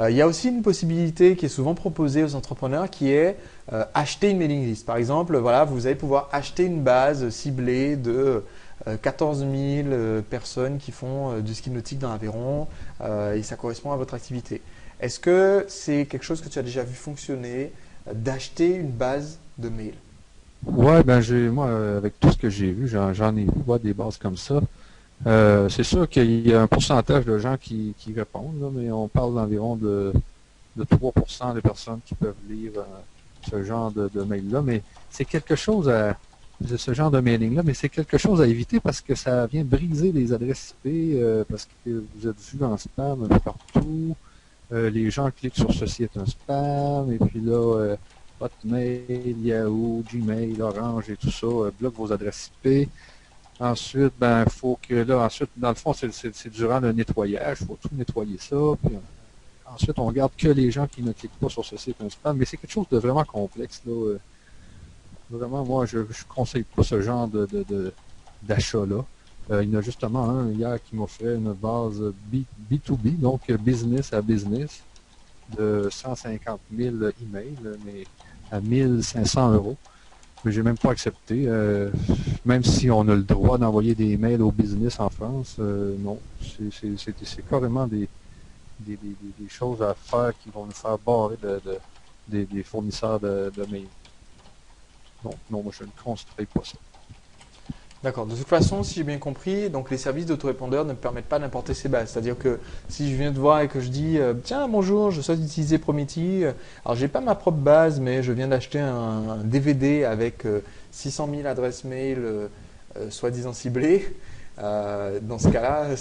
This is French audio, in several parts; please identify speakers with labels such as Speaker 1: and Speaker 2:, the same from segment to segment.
Speaker 1: Il y a aussi une possibilité qui est souvent proposée aux entrepreneurs qui est acheter une mailing list. Par exemple, voilà, vous allez pouvoir acheter une base ciblée de 14 000 personnes qui font du ski nautique dans l'Aveyron et ça correspond à votre activité. Est-ce que c'est quelque chose que tu as déjà vu fonctionner, d'acheter une base de mail?
Speaker 2: Ouais, ben moi, avec tout ce que j'ai vu, j'en ai vu ouais, des bases comme ça. C'est sûr qu'il y a un pourcentage de gens qui répondent, là, mais on parle d'environ de 3% des personnes qui peuvent lire ce genre de mail-là. Mais c'est quelque chose à ce genre de mailing-là, mais c'est quelque chose à éviter parce que ça vient briser les adresses IP, parce que vous êtes vu en spam un peu partout. Les gens cliquent sur ceci est un spam, et puis là, Hotmail, Yahoo, Gmail, Orange et tout ça bloquent vos adresses IP. Ensuite, ben, faut que là, ensuite, dans le fond, c'est durant le nettoyage, il faut tout nettoyer ça. Puis, ensuite, on regarde que les gens qui ne cliquent pas sur ce site un spam, mais c'est quelque chose de vraiment complexe. Là. Vraiment, moi, je ne conseille pas ce genre d'achat-là. Il y en a justement un hier qui m'offrait une base B2B, donc business à business, de 150 000 emails, mais à 1500 €. Mais j'ai même pas accepté. Même si on a le droit d'envoyer des mails au business en France, non. C'est carrément des choses à faire qui vont nous faire barrer des fournisseurs de mails. Donc, non, moi, je ne conseille pas ça.
Speaker 1: D'accord. De toute façon, si j'ai bien compris, donc les services d'autorépondeur ne permettent pas d'importer ces bases. C'est-à-dire que si je viens te voir et que je dis tiens bonjour, je souhaite utiliser Prometheus. Alors j'ai pas ma propre base, mais je viens d'acheter un DVD avec 600 000 adresses mail soi-disant ciblées. Dans ce cas-là,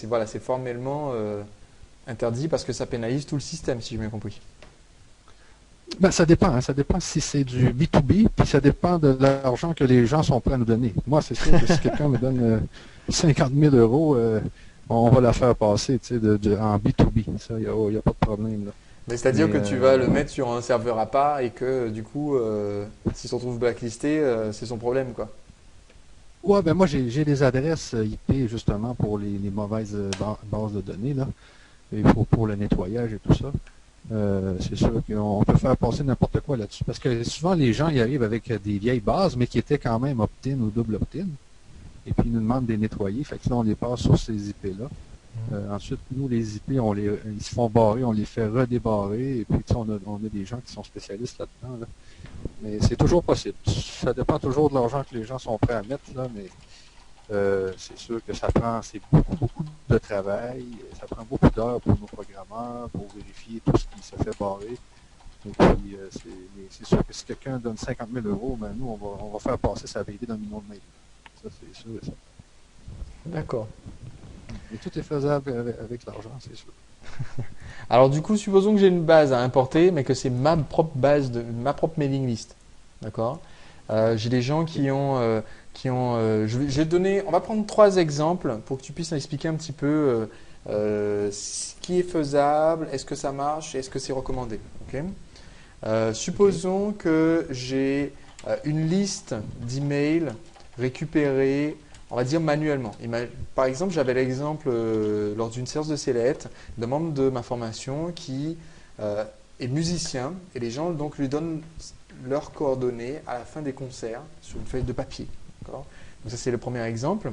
Speaker 1: voilà, c'est formellement interdit parce que ça pénalise tout le système, si j'ai bien compris.
Speaker 2: Ben, ça dépend, hein. Ça dépend si c'est du B2B, puis ça dépend de l'argent que les gens sont prêts à nous donner. Moi, c'est sûr que si quelqu'un me donne 50 000 euros, on va la faire passer en B2B. Ça, il n'y a pas de problème. Là.
Speaker 1: Mais c'est-à-dire
Speaker 2: Mais
Speaker 1: que tu vas le mettre sur un serveur à part et que du coup, s'il se retrouve blacklisté, c'est son problème, quoi.
Speaker 2: ouais, ben moi, j'ai des adresses IP justement pour les mauvaises bases de données, là, et pour le nettoyage et tout ça. C'est sûr qu'on peut faire passer n'importe quoi là-dessus. Parce que souvent, les gens y arrivent avec des vieilles bases, mais qui étaient quand même opt-in ou double opt-in. Et puis, ils nous demandent de les nettoyer. Fait que là, on les passe sur ces IP-là. Ensuite, nous, les IP, ils se font barrer, on les fait redébarrer. Et puis, on a des gens qui sont spécialistes là-dedans. Là. Mais c'est toujours possible. Ça dépend toujours de l'argent que les gens sont prêts à mettre, là, mais c'est sûr que c'est beaucoup, beaucoup de travail. Ça prend beaucoup d'heures pour nos programmeurs, pour vérifier tout ce qui se fait barrer. Et puis, c'est sûr que si quelqu'un donne 50 000 euros, ben nous, on va faire passer sa vérité dans le million de mails. Ça, c'est sûr et ça.
Speaker 1: D'accord.
Speaker 2: Et tout est faisable avec l'argent, c'est sûr.
Speaker 1: Alors du coup, supposons que j'ai une base à importer, mais que c'est ma propre base, ma propre mailing list. D'accord. J'ai des gens
Speaker 2: OK.
Speaker 1: je vais te donner, on va prendre trois exemples pour que tu puisses expliquer un petit peu ce qui est faisable, est-ce que ça marche, est-ce que c'est recommandé. Ok.
Speaker 2: OK.
Speaker 1: Supposons que j'ai une liste d'emails récupérés, on va dire manuellement. Par exemple, j'avais l'exemple lors d'une séance de Céleste d'un membre de ma formation qui est musicien et les gens donc lui donnent leurs coordonnées à la fin des concerts sur une feuille de papier. D'accord. Donc ça c'est le premier exemple.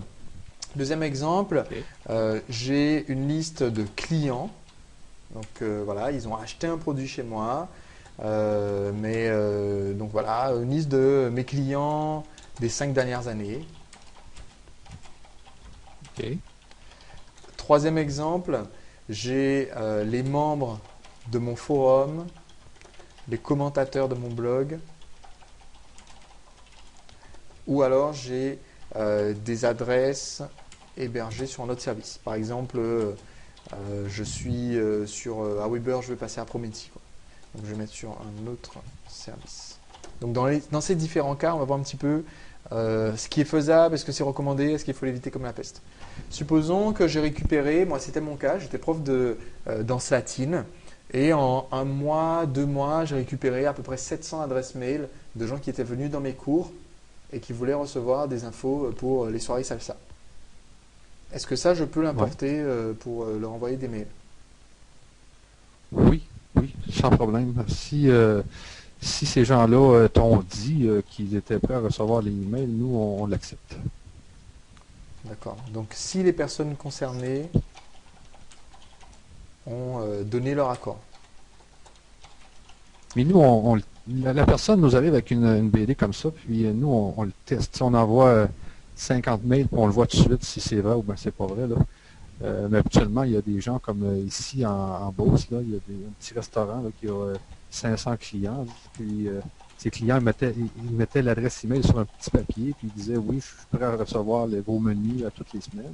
Speaker 1: Deuxième exemple,
Speaker 2: OK.
Speaker 1: j'ai une liste de clients. Donc voilà, ils ont acheté un produit chez moi. Donc voilà, une liste de mes clients des 5 dernières années.
Speaker 2: OK.
Speaker 1: Troisième exemple, j'ai les membres de mon forum, les commentateurs de mon blog, ou alors j'ai des adresses hébergées sur un autre service. Par exemple, je suis sur Aweber, je veux passer à Prometheus, quoi. Donc je vais mettre sur un autre service. Donc dans ces différents cas, on va voir un petit peu ce qui est faisable, est-ce que c'est recommandé, est-ce qu'il faut l'éviter comme la peste. Supposons que j'ai récupéré, moi c'était mon cas, j'étais prof de danse latine, et en un mois, 2 mois, j'ai récupéré à peu près 700 adresses mail de gens qui étaient venus dans mes cours et qui voulaient recevoir des infos pour les soirées salsa. Est-ce que ça, je peux
Speaker 2: Ouais.
Speaker 1: l'importer pour leur envoyer des mails?
Speaker 2: Oui, sans problème. Si ces gens-là t'ont dit qu'ils étaient prêts à recevoir les emails, nous, on l'accepte.
Speaker 1: D'accord. Donc si les personnes concernées ont donné leur accord.
Speaker 2: Mais nous, la personne nous arrive avec une BD comme ça, puis nous, on le teste. Si on envoie 50 mails, puis on le voit tout de suite si c'est vrai ou bien c'est pas vrai. Là. Mais habituellement, il y a des gens comme ici en Beauce, là, il y a un petit restaurant là, qui a 500 clients. Puis ces clients ils mettaient l'adresse email sur un petit papier, puis ils disaient oui, je suis prêt à recevoir vos menus à toutes les semaines.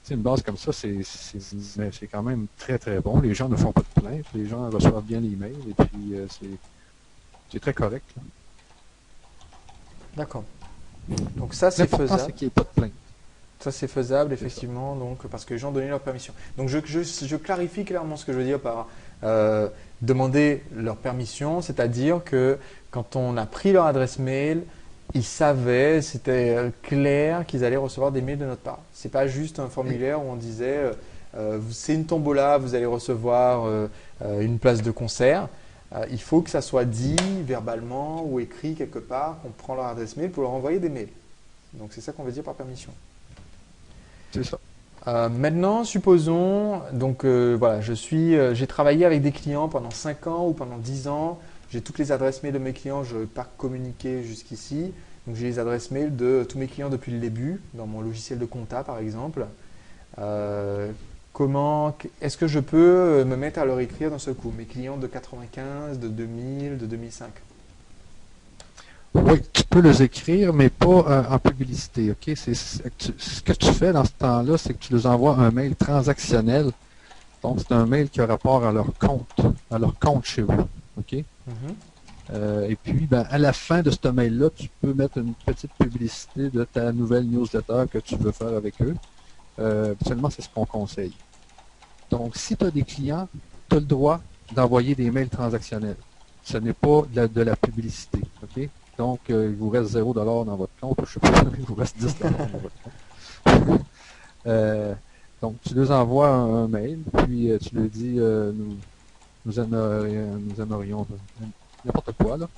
Speaker 2: C'est une base comme ça, c'est quand même très très bon. Les gens ne font pas de plainte, les gens reçoivent bien l'email, et puis c'est très correct. Là.
Speaker 1: D'accord. Donc ça c'est
Speaker 2: L'important,
Speaker 1: faisable.
Speaker 2: c'est qu'il n'y ait pas de plainte.
Speaker 1: Ça c'est faisable effectivement, donc parce que les gens ont donné leur permission. Donc je clarifie clairement ce que je veux dire par demander leur permission, c'est-à-dire que quand on a pris leur adresse mail, ils savaient, c'était clair qu'ils allaient recevoir des mails de notre part. C'est pas juste un formulaire où on disait c'est une tombola, vous allez recevoir une place de concert. Il faut que ça soit dit verbalement ou écrit quelque part, qu'on prend leur adresse mail pour leur envoyer des mails. Donc c'est ça qu'on veut dire par permission.
Speaker 2: C'est ça.
Speaker 1: Maintenant, supposons, donc voilà, j'ai travaillé avec des clients pendant 5 ans ou pendant 10 ans. J'ai toutes les adresses mail de mes clients, je n'ai pas communiqué jusqu'ici. Donc j'ai les adresses mail de tous mes clients depuis le début, dans mon logiciel de compta par exemple. Est-ce que je peux me mettre à leur écrire d'un seul coup, mes clients de 95, de 2000, de 2005?
Speaker 2: Oui, tu peux les écrire, mais pas en publicité. Ok, ce que tu fais dans ce temps-là, c'est que tu les envoies un mail transactionnel. Donc, c'est un mail qui a rapport à leur compte chez vous. OK? Et puis, ben, à la fin de ce mail-là, tu peux mettre une petite publicité de ta nouvelle newsletter que tu veux faire avec eux. Habituellement, c'est ce qu'on conseille. Donc, si tu as des clients, tu as le droit d'envoyer des mails transactionnels. Ce n'est pas de la publicité. OK? Donc, il vous reste 0$ dans votre compte. Je ne sais pas, il vous reste 10$ dans votre compte. Donc, tu leur envoies un mail, puis tu leur dis nous aimerions n'importe quoi, là.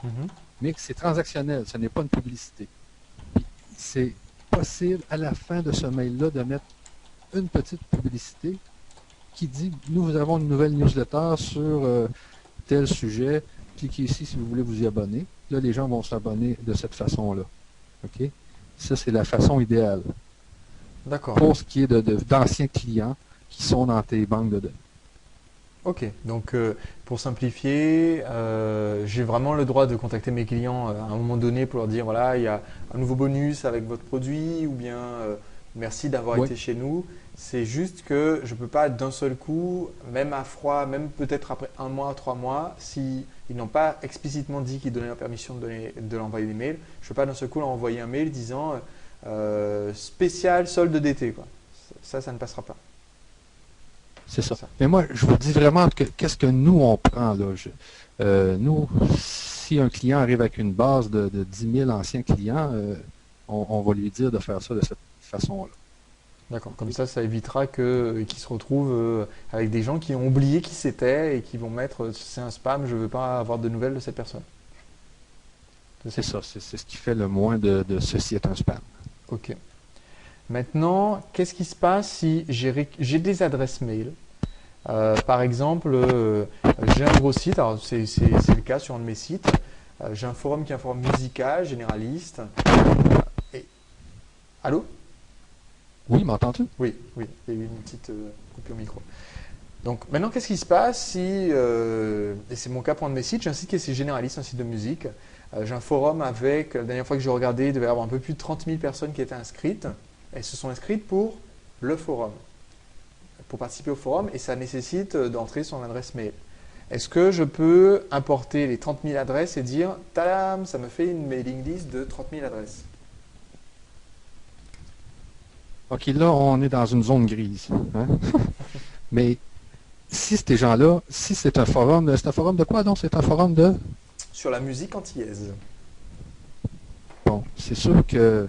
Speaker 2: Mais c'est transactionnel, ce n'est pas une publicité. C'est possible, à la fin de ce mail-là, de mettre une petite publicité qui dit nous avons une nouvelle newsletter sur tel sujet. Cliquez ici si vous voulez vous y abonner. Là, les gens vont s'abonner de cette façon-là. OK? Ça, c'est la façon idéale.
Speaker 1: D'accord.
Speaker 2: Pour ce qui est d'anciens clients qui sont dans tes banques de données.
Speaker 1: Ok, donc pour simplifier, j'ai vraiment le droit de contacter mes clients à un moment donné pour leur dire voilà, il y a un nouveau bonus avec votre produit ou bien merci d'avoir été chez nous. C'est juste que je ne peux pas d'un seul coup, même à froid, même peut-être après 1 mois, 3 mois, s'ils n'ont pas explicitement dit qu'ils donnaient la permission de l'envoyer des mails, je ne peux pas d'un seul coup leur envoyer un mail disant spécial solde d'été. Ça ne passera pas.
Speaker 2: C'est ça. Mais moi, je vous dis vraiment qu'est-ce que nous, on prend là. Nous, si un client arrive avec une base de 10 000 anciens clients, on va lui dire de faire ça de cette façon-là.
Speaker 1: D'accord. Comme ça évitera qu'ils se retrouvent avec des gens qui ont oublié qui c'était et qui vont mettre c'est un spam, je ne veux pas avoir de nouvelles de cette personne.
Speaker 2: C'est ça. C'est ce qui fait le moins de ceci est un spam.
Speaker 1: Ok. Maintenant, qu'est-ce qui se passe si j'ai des adresses mail? Par exemple, j'ai un gros site, alors c'est le cas sur un de mes sites. J'ai un forum qui est un forum musical, généraliste. Allô?
Speaker 2: Oui, m'entends-tu?
Speaker 1: Oui, il y a eu une petite coupure micro. Donc maintenant, qu'est-ce qui se passe si, et c'est mon cas pour un de mes sites, j'ai un site qui est généraliste, un site de musique. J'ai un forum avec, la dernière fois que j'ai regardé, il devait y avoir un peu plus de 30 000 personnes qui étaient inscrites. Elles se sont inscrites pour le forum, pour participer au forum, et ça nécessite d'entrer son adresse mail. Est-ce que je peux importer les 30 000 adresses et dire, tadam, ça me fait une mailing list de 30 000 adresses?
Speaker 2: OK, là, on est dans une zone grise. Hein? Mais si ces gens-là, si c'est un forum de quoi donc? C'est un forum de?
Speaker 1: Sur la musique antillaise.
Speaker 2: Bon, c'est sûr que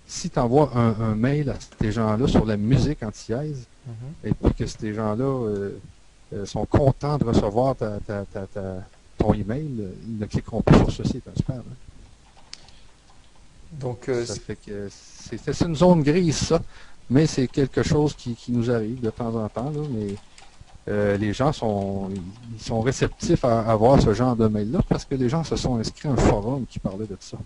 Speaker 2: si tu envoies un mail à ces gens-là sur la musique antillaise, et puis que ces gens-là sont contents de recevoir ton email, ils ne cliqueront pas sur ceci, c'est un spam. Hein.
Speaker 1: Donc,
Speaker 2: Ça fait que c'est une zone grise, ça, mais c'est quelque chose qui nous arrive de temps en temps, là, mais les gens ils sont réceptifs à avoir ce genre de mail-là parce que les gens se sont inscrits à un forum qui parlait de ça.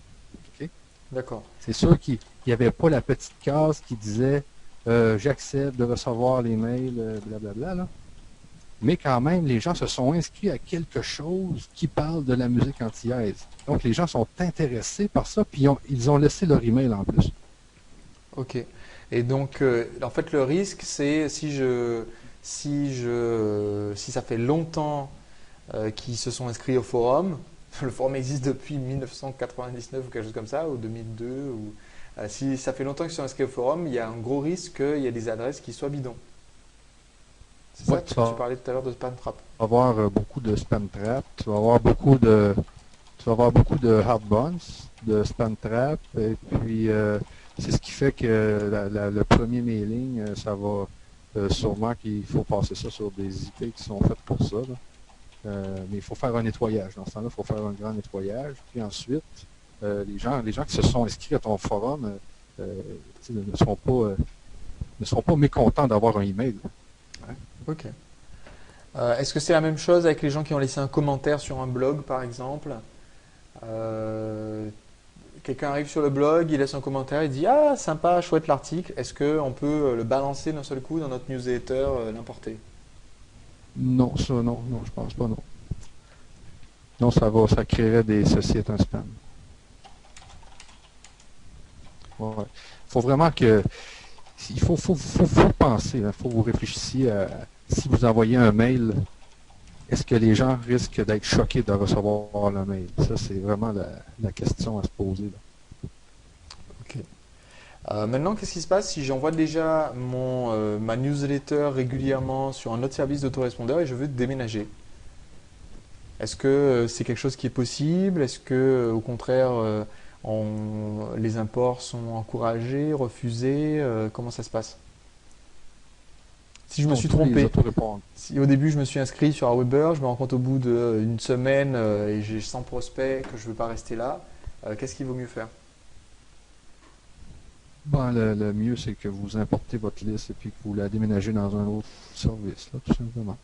Speaker 2: Okay?
Speaker 1: d'accord.
Speaker 2: C'est sûr qu'il n'y avait pas la petite case qui disait j'accepte de recevoir les mails, blablabla, là. Mais quand même, les gens se sont inscrits à quelque chose qui parle de la musique antillaise. Donc les gens sont intéressés par ça, puis ils ont laissé leur email en plus.
Speaker 1: Ok. Et donc, en fait, le risque, c'est si ça fait longtemps qu'ils se sont inscrits au forum, le forum existe depuis 1999 ou quelque chose comme ça, ou 2002, ou si ça fait longtemps qu'ils sont inscrits au forum, il y a un gros risque qu'il y ait des adresses qui soient bidons. C'est
Speaker 2: Ouais,
Speaker 1: ça, tu parlais tout à l'heure de spam trap.
Speaker 2: Tu vas avoir beaucoup de spam trap, tu vas avoir beaucoup de hard buns, de spam trap, et puis c'est ce qui fait que le premier mailing, ça va sûrement qu'il faut passer ça sur des IP qui sont faites pour ça. Mais il faut faire un nettoyage. Dans ce temps-là, il faut faire un grand nettoyage. Puis ensuite, les gens qui se sont inscrits à ton forum ne seront pas mécontents d'avoir un email. Hein?
Speaker 1: Ok. Est-ce que c'est la même chose avec les gens qui ont laissé un commentaire sur un blog, par exemple? Quelqu'un arrive sur le blog, il laisse un commentaire, il dit ah sympa, chouette l'article. Est-ce qu'on peut le balancer d'un seul coup dans notre newsletter, l'importer?
Speaker 2: Non, ça, non, je pense pas, non. Non, ça créerait ceci est un spam. Ouais. Faut vraiment que, il faut penser, il faut que vous réfléchissiez à, si vous envoyez un mail, est-ce que les gens risquent d'être choqués de recevoir le mail? Ça, c'est vraiment la question à se poser, là.
Speaker 1: Ok. Maintenant, qu'est-ce qui se passe si j'envoie déjà ma newsletter régulièrement sur un autre service d'autorespondeur et je veux déménager? Est-ce que c'est quelque chose qui est possible? Est-ce que, au contraire, les imports sont encouragés, refusés? Comment ça se passe? Si je me suis trompé, si au début je me suis inscrit sur Aweber, je me rends compte au bout d'une semaine et j'ai 100 prospects que je ne veux pas rester là, qu'est-ce qu'il vaut mieux faire?
Speaker 2: Ben, le mieux, c'est que vous importez votre liste et puis que vous la déménagez dans un autre service, là, tout simplement.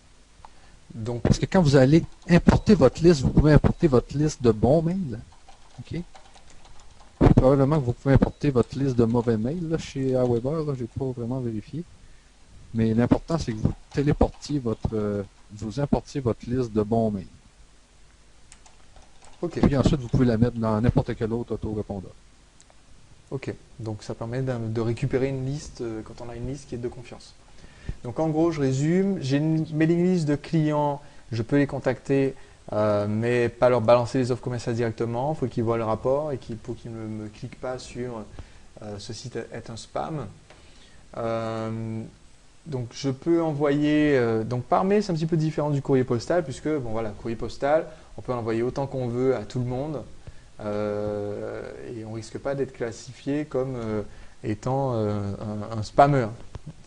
Speaker 1: Donc,
Speaker 2: parce que quand vous allez importer votre liste, vous pouvez importer votre liste de bons mails. OK? Probablement que vous pouvez importer votre liste de mauvais mails là, chez Aweber. Je n'ai pas vraiment vérifié. Mais l'important, c'est que vous téléportiez vous importiez votre liste de bons mails.
Speaker 1: ok.
Speaker 2: Puis ensuite, vous pouvez la mettre dans n'importe quel autre autorépondeur.
Speaker 1: Ok. Donc ça permet de récupérer une liste quand on a une liste qui est de confiance. Donc en gros, je résume, j'ai une mailing list de clients, je peux les contacter, mais pas leur balancer les offres commerciales directement. Il faut qu'ils voient le rapport et faut qu'ils ne me cliquent pas sur ce site est un spam. Donc je peux envoyer, donc par mail c'est un petit peu différent du courrier postal puisque bon voilà, courrier postal, on peut en envoyer autant qu'on veut à tout le monde et on risque pas d'être classifié comme étant un spammeur.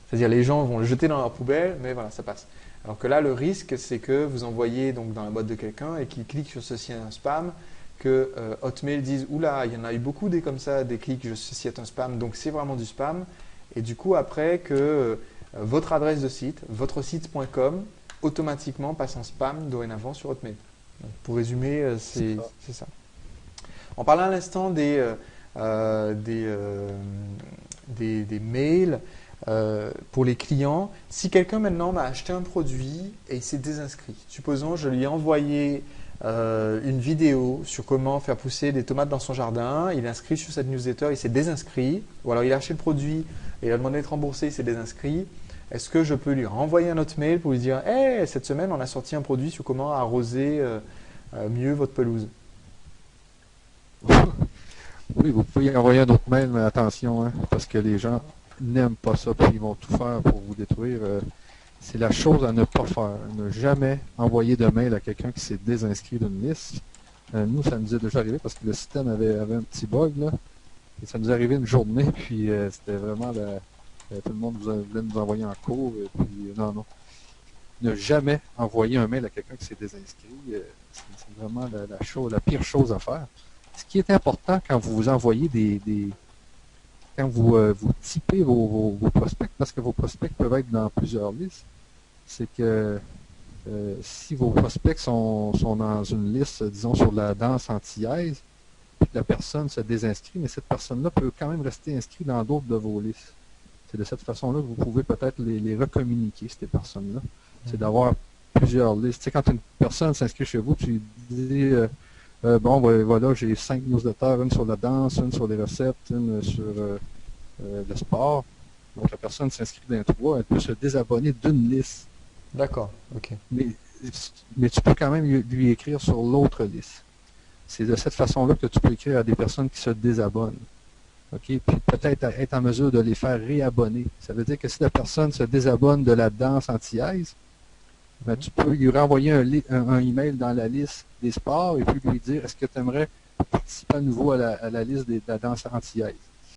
Speaker 1: C'est-à-dire les gens vont le jeter dans leur poubelle, mais voilà, ça passe. Alors que là, le risque, c'est que vous envoyez donc dans la boîte de quelqu'un et qu'il clique sur ceci est un spam, que Hotmail dise oula, il y en a eu beaucoup des comme ça, des clics, ceci est un spam, donc c'est vraiment du spam. Et du coup, après que votre adresse de site, votre site.com, automatiquement passe en spam dorénavant sur Hotmail. Donc, pour résumer, c'est ça. On parlait à l'instant des mails. Pour les clients, si quelqu'un maintenant m'a acheté un produit et il s'est désinscrit, supposons je lui ai envoyé une vidéo sur comment faire pousser des tomates dans son jardin, il est inscrit sur cette newsletter, il s'est désinscrit, ou alors il a acheté le produit et il a demandé d'être remboursé, il s'est désinscrit, est-ce que je peux lui renvoyer un autre mail pour lui dire hey, cette semaine on a sorti un produit sur comment arroser mieux votre pelouse?
Speaker 2: Oui, vous pouvez envoyer un autre mail, mais attention, hein, parce que les gens n'aiment pas ça, puis ils vont tout faire pour vous détruire. C'est la chose à ne pas faire. Ne jamais envoyer de mail à quelqu'un qui s'est désinscrit d'une liste. Nous, ça nous est déjà arrivé parce que le système avait un petit bug, là. Et ça nous est arrivé une journée, puis c'était vraiment tout le monde voulait nous envoyer en cours, et puis non. ne jamais envoyer un mail à quelqu'un qui s'est désinscrit. C'est vraiment la pire chose à faire. Ce qui est important quand vous envoyez quand vous typez vos prospects, parce que vos prospects peuvent être dans plusieurs listes, c'est que si vos prospects sont dans une liste, disons, sur la danse antillaise, puis que la personne se désinscrit, mais cette personne-là peut quand même rester inscrite dans d'autres de vos listes. C'est de cette façon-là que vous pouvez peut-être les recommuniquer, ces personnes-là. C'est d'avoir plusieurs listes. Tu sais, quand une personne s'inscrit chez vous, tu dis bon, voilà, j'ai 5 newsletters, une sur la danse, une sur les recettes, une sur le sport. Donc la personne s'inscrit dans 3, elle peut se désabonner d'une liste.
Speaker 1: D'accord, ok.
Speaker 2: Mais tu peux quand même lui écrire sur l'autre liste. C'est de cette façon-là que tu peux écrire à des personnes qui se désabonnent. OK? Puis peut-être être en mesure de les faire réabonner. Ça veut dire que si la personne se désabonne de la danse antillaise, ben, tu peux lui renvoyer un email dans la liste des sports et puis lui dire est-ce que tu aimerais participer à nouveau à la liste de la danse antillaise.